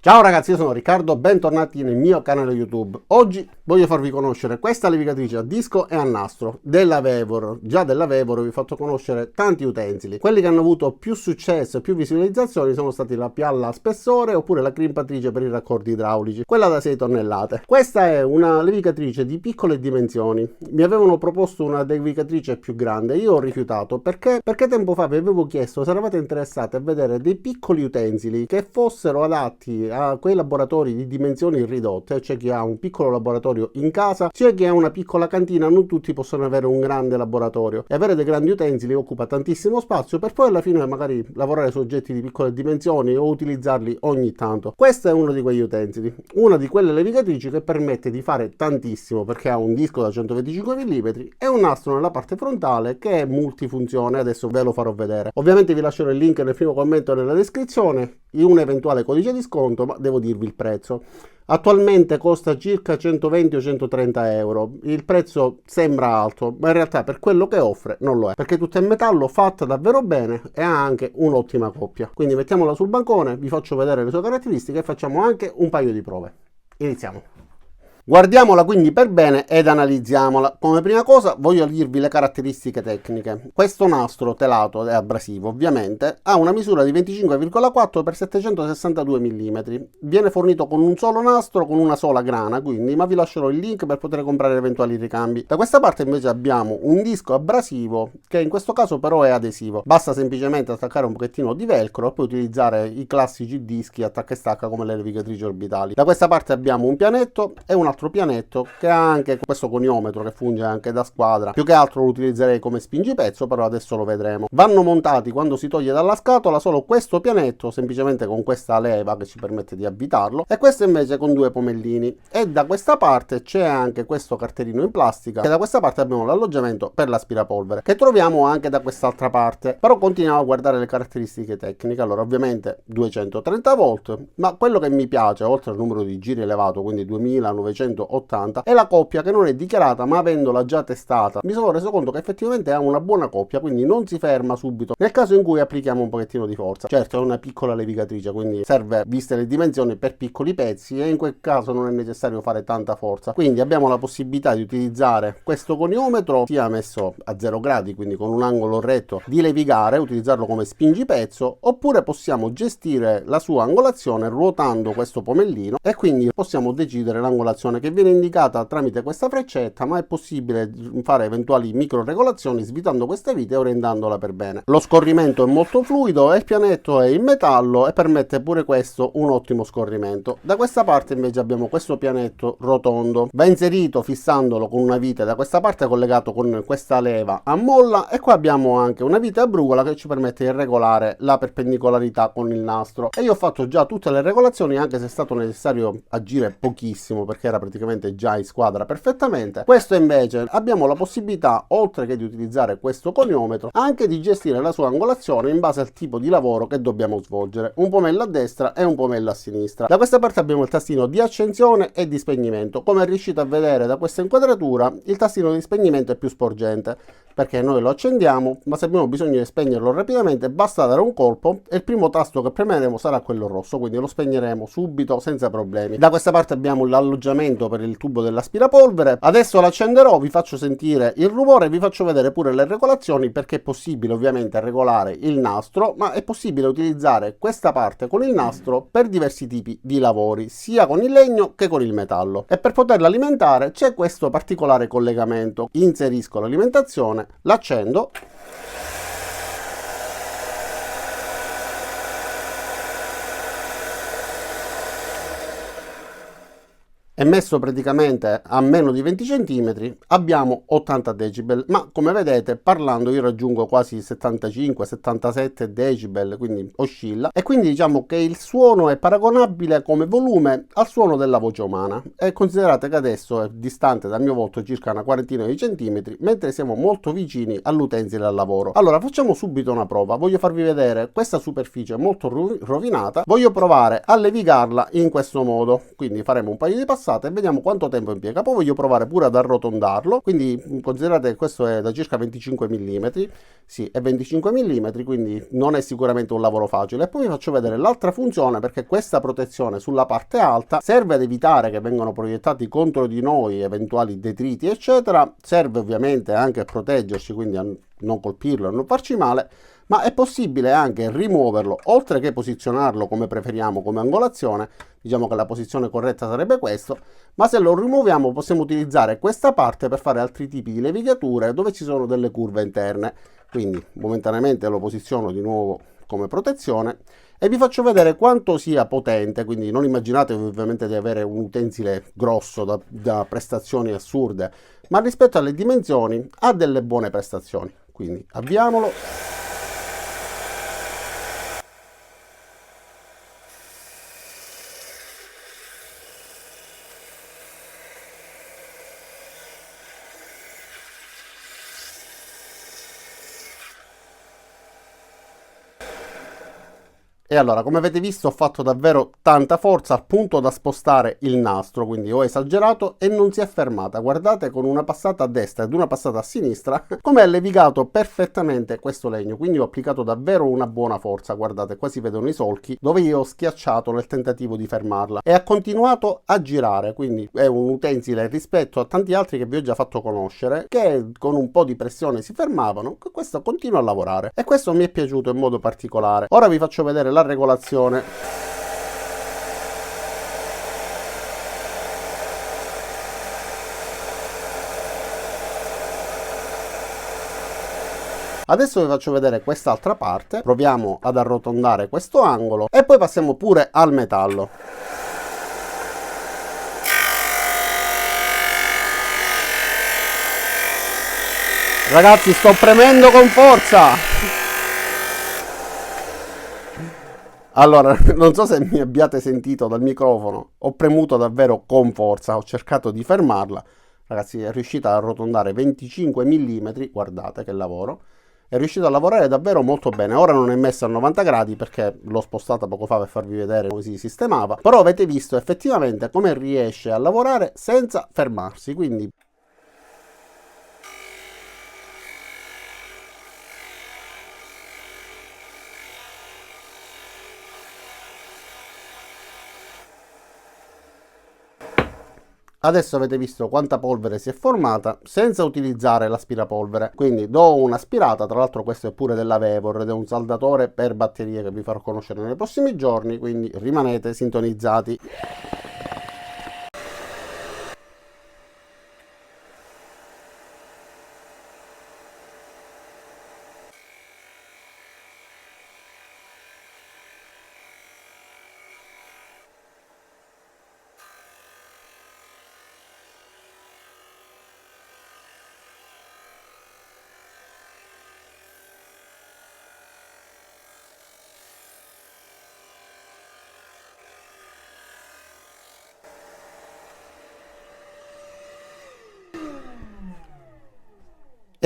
Ciao ragazzi, io sono Riccardo, bentornati nel mio canale YouTube. Oggi voglio farvi conoscere questa levigatrice a disco e a nastro della Vevor. Già della Vevor vi ho fatto conoscere tanti utensili. Quelli che hanno avuto più successo e più visualizzazioni sono stati la pialla a spessore oppure la crimpatrice per i raccordi idraulici, quella da 6 tonnellate. Questa è una levigatrice di piccole dimensioni. Mi avevano proposto una levigatrice più grande, io ho rifiutato perché tempo fa vi avevo chiesto se eravate interessati a vedere dei piccoli utensili che fossero adatti a quei laboratori di dimensioni ridotte. C'è chi ha un piccolo laboratorio in casa, c'è chi ha una piccola cantina, non tutti possono avere un grande laboratorio, e avere dei grandi utensili occupa tantissimo spazio per poi alla fine magari lavorare su oggetti di piccole dimensioni o utilizzarli ogni tanto. Questo è uno di quegli utensili, una di quelle levigatrici che permette di fare tantissimo perché ha un disco da 125 mm e un nastro nella parte frontale che è multifunzione. Adesso ve lo farò vedere. Ovviamente vi lascerò il link nel primo commento e nella descrizione, in un eventuale codice di sconto, ma devo dirvi il prezzo. Attualmente costa circa 120 o 130 euro. Il prezzo sembra alto, ma in realtà per quello che offre non lo è, perché tutta in metallo, fatta davvero bene e ha anche un'ottima coppia. Quindi mettiamola sul bancone, vi faccio vedere le sue caratteristiche e facciamo anche un paio di prove. Iniziamo. Guardiamola quindi per bene ed analizziamola. Come prima cosa voglio dirvi le caratteristiche tecniche. Questo nastro telato e abrasivo ovviamente ha una misura di 25,4 x 762 mm. Viene fornito con un solo nastro, con una sola grana quindi, ma vi lascerò il link per poter comprare eventuali ricambi. Da questa parte invece abbiamo un disco abrasivo che in questo caso però è adesivo. Basta semplicemente attaccare un pochettino di velcro e poi utilizzare i classici dischi attacca e stacca come le levigatrici orbitali. Da questa parte abbiamo un pianetto e un altro pianetto che ha anche questo coniometro che funge anche da squadra. Più che altro lo utilizzerei come spingipezzo, però adesso lo vedremo. Vanno montati quando si toglie dalla scatola solo questo pianetto, semplicemente con questa leva che ci permette di avvitarlo, e questo invece con due pomellini. E da questa parte c'è anche questo carterino in plastica, e da questa parte abbiamo l'alloggiamento per l'aspirapolvere che troviamo anche da quest'altra parte. Però continuiamo a guardare le caratteristiche tecniche. Allora, ovviamente 230 volt, ma quello che mi piace, oltre al numero di giri elevato, quindi 2980, è la coppia che non è dichiarata, ma avendola già testata mi sono reso conto che effettivamente ha una buona coppia, quindi non si ferma subito nel caso in cui applichiamo un pochettino di forza. Certo è una piccola levigatrice, quindi serve, viste le dimensioni, per piccoli pezzi, e in quel caso non è necessario fare tanta forza. Quindi abbiamo la possibilità di utilizzare questo coniometro sia messo a 0 gradi, quindi con un angolo retto, di levigare, utilizzarlo come spingipezzo, oppure possiamo gestire la sua angolazione ruotando questo pomellino, e quindi possiamo decidere l'angolazione che viene indicata tramite questa freccetta, ma è possibile fare eventuali micro regolazioni svitando queste vite e orientandola per bene. Lo scorrimento è molto fluido e il pianetto è in metallo e permette pure questo un ottimo scorrimento. Da questa parte invece abbiamo questo pianetto rotondo, va inserito fissandolo con una vite da questa parte collegato con questa leva a molla, e qua abbiamo anche una vite a brugola che ci permette di regolare la perpendicolarità con il nastro. E io ho fatto già tutte le regolazioni, anche se è stato necessario agire pochissimo perché era praticamente già in squadra perfettamente. Questo invece abbiamo la possibilità, oltre che di utilizzare questo coniometro, anche di gestire la sua angolazione in base al tipo di lavoro che dobbiamo svolgere, un pomello a destra e un pomello a sinistra. Da questa parte abbiamo il tastino di accensione e di spegnimento. Come riuscite a vedere da questa inquadratura, il tastino di spegnimento è più sporgente perché noi lo accendiamo, ma se abbiamo bisogno di spegnerlo rapidamente basta dare un colpo e il primo tasto che premeremo sarà quello rosso, quindi lo spegneremo subito senza problemi. Da questa parte abbiamo l'alloggiamento per il tubo dell'aspirapolvere. Adesso l'accenderò, vi faccio sentire il rumore, vi faccio vedere pure le regolazioni, perché è possibile ovviamente regolare il nastro, ma è possibile utilizzare questa parte con il nastro per diversi tipi di lavori, sia con il legno che con il metallo. E per poterla alimentare c'è questo particolare collegamento. Inserisco l'alimentazione, l'accendo è messo praticamente a meno di 20 cm, abbiamo 80 decibel, ma come vedete parlando io raggiungo quasi 75-77 decibel, quindi oscilla, e quindi diciamo che il suono è paragonabile come volume al suono della voce umana. E considerate che adesso è distante dal mio volto circa una quarantina di centimetri, mentre siamo molto vicini all'utensile al lavoro. Allora facciamo subito una prova, voglio farvi vedere questa superficie molto rovinata, voglio provare a levigarla in questo modo, quindi faremo un paio di passaggi spostata e vediamo quanto tempo impiega. Poi voglio provare pure ad arrotondarlo, quindi considerate che questo è da circa 25 mm, sì, è 25 mm, quindi non è sicuramente un lavoro facile. E poi vi faccio vedere l'altra funzione, perché questa protezione sulla parte alta serve ad evitare che vengano proiettati contro di noi eventuali detriti eccetera, serve ovviamente anche a proteggerci, quindi a non colpirlo, a non farci male, ma è possibile anche rimuoverlo, oltre che posizionarlo come preferiamo come angolazione. Diciamo che la posizione corretta sarebbe questo, ma se lo rimuoviamo possiamo utilizzare questa parte per fare altri tipi di levigature dove ci sono delle curve interne. Quindi momentaneamente lo posiziono di nuovo come protezione e vi faccio vedere quanto sia potente. Quindi non immaginate ovviamente di avere un utensile grosso da prestazioni assurde, ma rispetto alle dimensioni ha delle buone prestazioni. Quindi avviamolo. E allora, come avete visto, ho fatto davvero tanta forza al punto da spostare il nastro, quindi ho esagerato e non si è fermata. Guardate, con una passata a destra ed una passata a sinistra, come ha levigato perfettamente questo legno. Quindi ho applicato davvero una buona forza. Guardate, qua si vedono i solchi dove io ho schiacciato nel tentativo di fermarla. E ha continuato a girare, quindi è un utensile rispetto a tanti altri che vi ho già fatto conoscere, che con un po' di pressione si fermavano. Questo continua a lavorare e questo mi è piaciuto in modo particolare. Ora vi faccio vedere la regolazione. Adesso vi faccio vedere quest'altra parte, proviamo ad arrotondare questo angolo e poi passiamo pure al metallo. Ragazzi, sto premendo con forza! Allora, non so se mi abbiate sentito dal microfono, ho premuto davvero con forza, ho cercato di fermarla. Ragazzi, è riuscita a arrotondare 25 mm, guardate che lavoro. È riuscito a lavorare davvero molto bene. Ora non è messa a 90 gradi perché l'ho spostata poco fa per farvi vedere come si sistemava. Però avete visto effettivamente come riesce a lavorare senza fermarsi, quindi... Adesso avete visto quanta polvere si è formata senza utilizzare l'aspirapolvere, quindi do un'aspirata. Tra l'altro questo è pure della Vevor ed è un saldatore per batterie che vi farò conoscere nei prossimi giorni, quindi rimanete sintonizzati.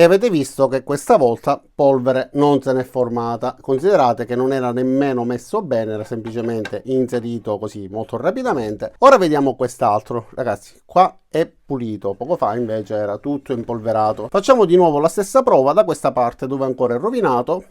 E avete visto che questa volta polvere non se n'è formata. Considerate che non era nemmeno messo bene, era semplicemente inserito così molto rapidamente. Ora vediamo quest'altro. Ragazzi, qua è pulito, poco fa invece era tutto impolverato. Facciamo di nuovo la stessa prova da questa parte dove ancora è rovinato.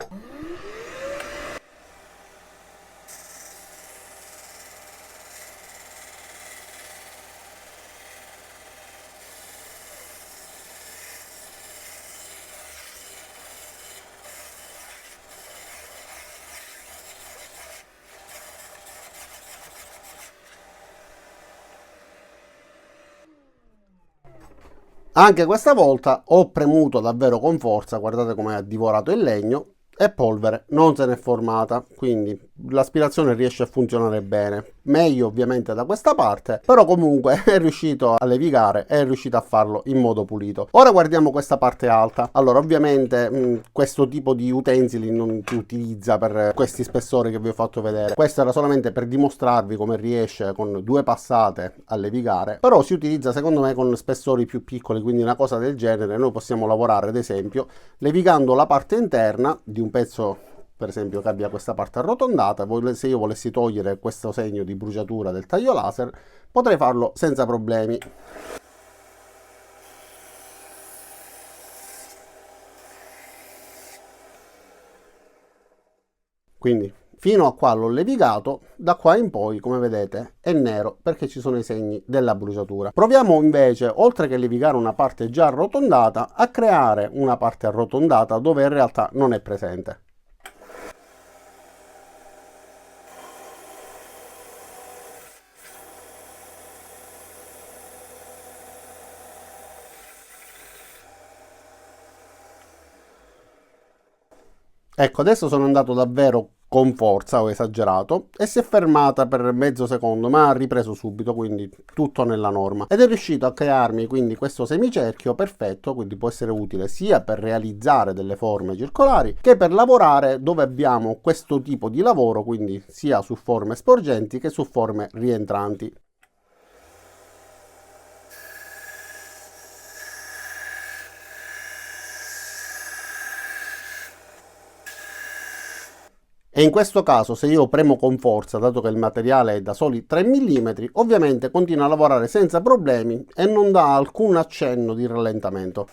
Anche questa volta ho premuto davvero con forza, guardate come ha divorato il legno e polvere non se n'è formata, quindi l'aspirazione riesce a funzionare bene. Meglio ovviamente da questa parte, però comunque è riuscito a levigare e è riuscito a farlo in modo pulito. Ora guardiamo questa parte alta. Allora ovviamente questo tipo di utensili non si utilizza per questi spessori che vi ho fatto vedere. Questo era solamente per dimostrarvi come riesce con due passate a levigare, però si utilizza secondo me con spessori più piccoli, quindi una cosa del genere noi possiamo lavorare ad esempio levigando la parte interna di un pezzo per esempio che abbia questa parte arrotondata. Se io volessi togliere questo segno di bruciatura del taglio laser, potrei farlo senza problemi. Quindi fino a qua l'ho levigato, da qua in poi, come vedete, è nero perché ci sono i segni della bruciatura. Proviamo invece, oltre che levigare una parte già arrotondata, a creare una parte arrotondata dove in realtà non è presente. Ecco, adesso sono andato davvero con forza, ho esagerato, e si è fermata per mezzo secondo, ma ha ripreso subito, quindi tutto nella norma. Ed è riuscito a crearmi quindi questo semicerchio perfetto, quindi può essere utile sia per realizzare delle forme circolari che per lavorare dove abbiamo questo tipo di lavoro, quindi sia su forme sporgenti che su forme rientranti. E in questo caso, se io premo con forza, dato che il materiale è da soli 3 mm, ovviamente continua a lavorare senza problemi e non dà alcun accenno di rallentamento.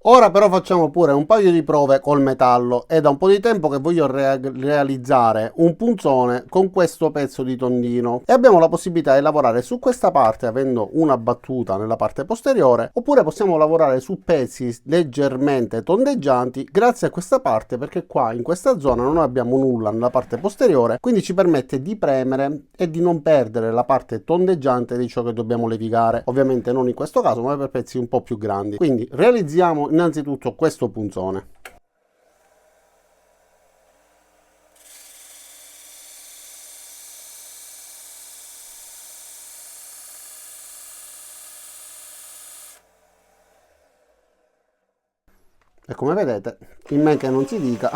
Ora però facciamo pure un paio di prove col metallo. È da un po' di tempo che voglio realizzare un punzone con questo pezzo di tondino e abbiamo la possibilità di lavorare su questa parte avendo una battuta nella parte posteriore, oppure possiamo lavorare su pezzi leggermente tondeggianti grazie a questa parte, perché qua in questa zona non abbiamo nulla nella parte posteriore, quindi ci permette di premere e di non perdere la parte tondeggiante di ciò che dobbiamo levigare. Ovviamente non in questo caso, ma per pezzi un po' più grandi. Quindi realizziamo innanzitutto questo punzone. E come vedete, in men che non si dica,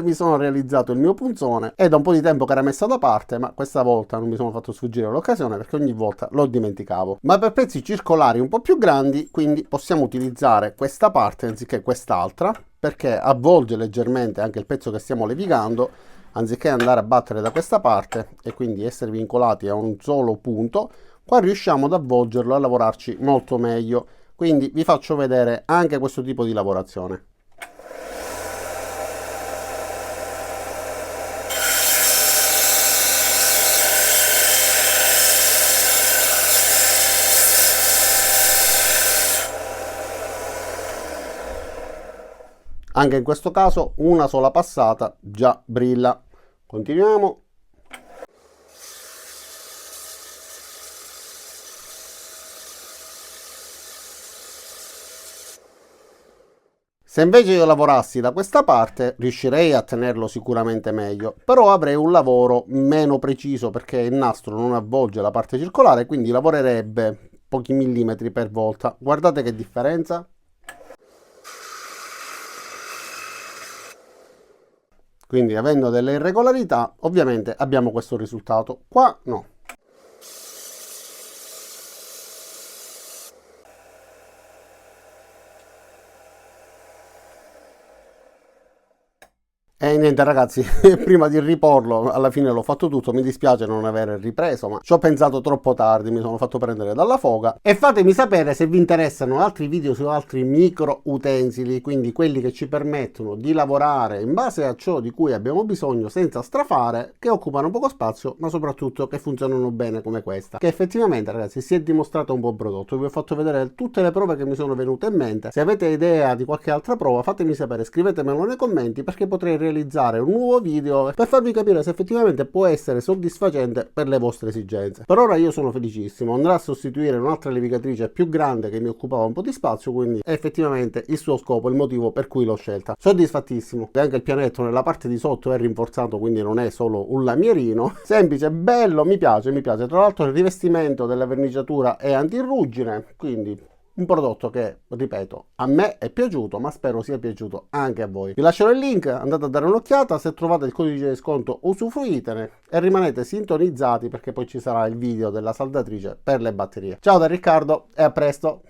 mi sono realizzato il mio punzone. È da un po' di tempo che era messo da parte, ma questa volta non mi sono fatto sfuggire l'occasione perché ogni volta lo dimenticavo. Ma per pezzi circolari un po' più grandi, quindi possiamo utilizzare questa parte anziché quest'altra, perché avvolge leggermente anche il pezzo che stiamo levigando, anziché andare a battere da questa parte e quindi essere vincolati a un solo punto. Qua riusciamo ad avvolgerlo e a lavorarci molto meglio. Quindi vi faccio vedere anche questo tipo di lavorazione. Anche in questo caso una sola passata già brilla. Continuiamo. Se invece io lavorassi da questa parte riuscirei a tenerlo sicuramente meglio, però avrei un lavoro meno preciso perché il nastro non avvolge la parte circolare, quindi lavorerebbe pochi millimetri per volta. Guardate che differenza. Quindi avendo delle irregolarità ovviamente abbiamo questo risultato. Qua no. E niente ragazzi, prima di riporlo, alla fine l'ho fatto tutto, mi dispiace non aver ripreso, ma ci ho pensato troppo tardi, mi sono fatto prendere dalla foga. E fatemi sapere se vi interessano altri video su altri micro utensili, quindi quelli che ci permettono di lavorare in base a ciò di cui abbiamo bisogno senza strafare, che occupano poco spazio, ma soprattutto che funzionano bene come questa, che effettivamente ragazzi si è dimostrato un buon prodotto. Vi ho fatto vedere tutte le prove che mi sono venute in mente. Se avete idea di qualche altra prova fatemi sapere, scrivetemelo nei commenti perché potrei realizzare un nuovo video per farvi capire se effettivamente può essere soddisfacente per le vostre esigenze. Per ora io sono felicissimo, andrà a sostituire un'altra levigatrice più grande che mi occupava un po' di spazio, quindi è effettivamente il suo scopo, il motivo per cui l'ho scelta. Soddisfattissimo. E anche il pianetto nella parte di sotto è rinforzato, quindi non è solo un lamierino. Semplice, bello, mi piace, mi piace. Tra l'altro il rivestimento della verniciatura è antiruggine, quindi un prodotto che, ripeto, a me è piaciuto, ma spero sia piaciuto anche a voi. Vi lascerò il link, andate a dare un'occhiata, se trovate il codice di sconto usufruitene e rimanete sintonizzati perché poi ci sarà il video della saldatrice per le batterie. Ciao da Riccardo e a presto!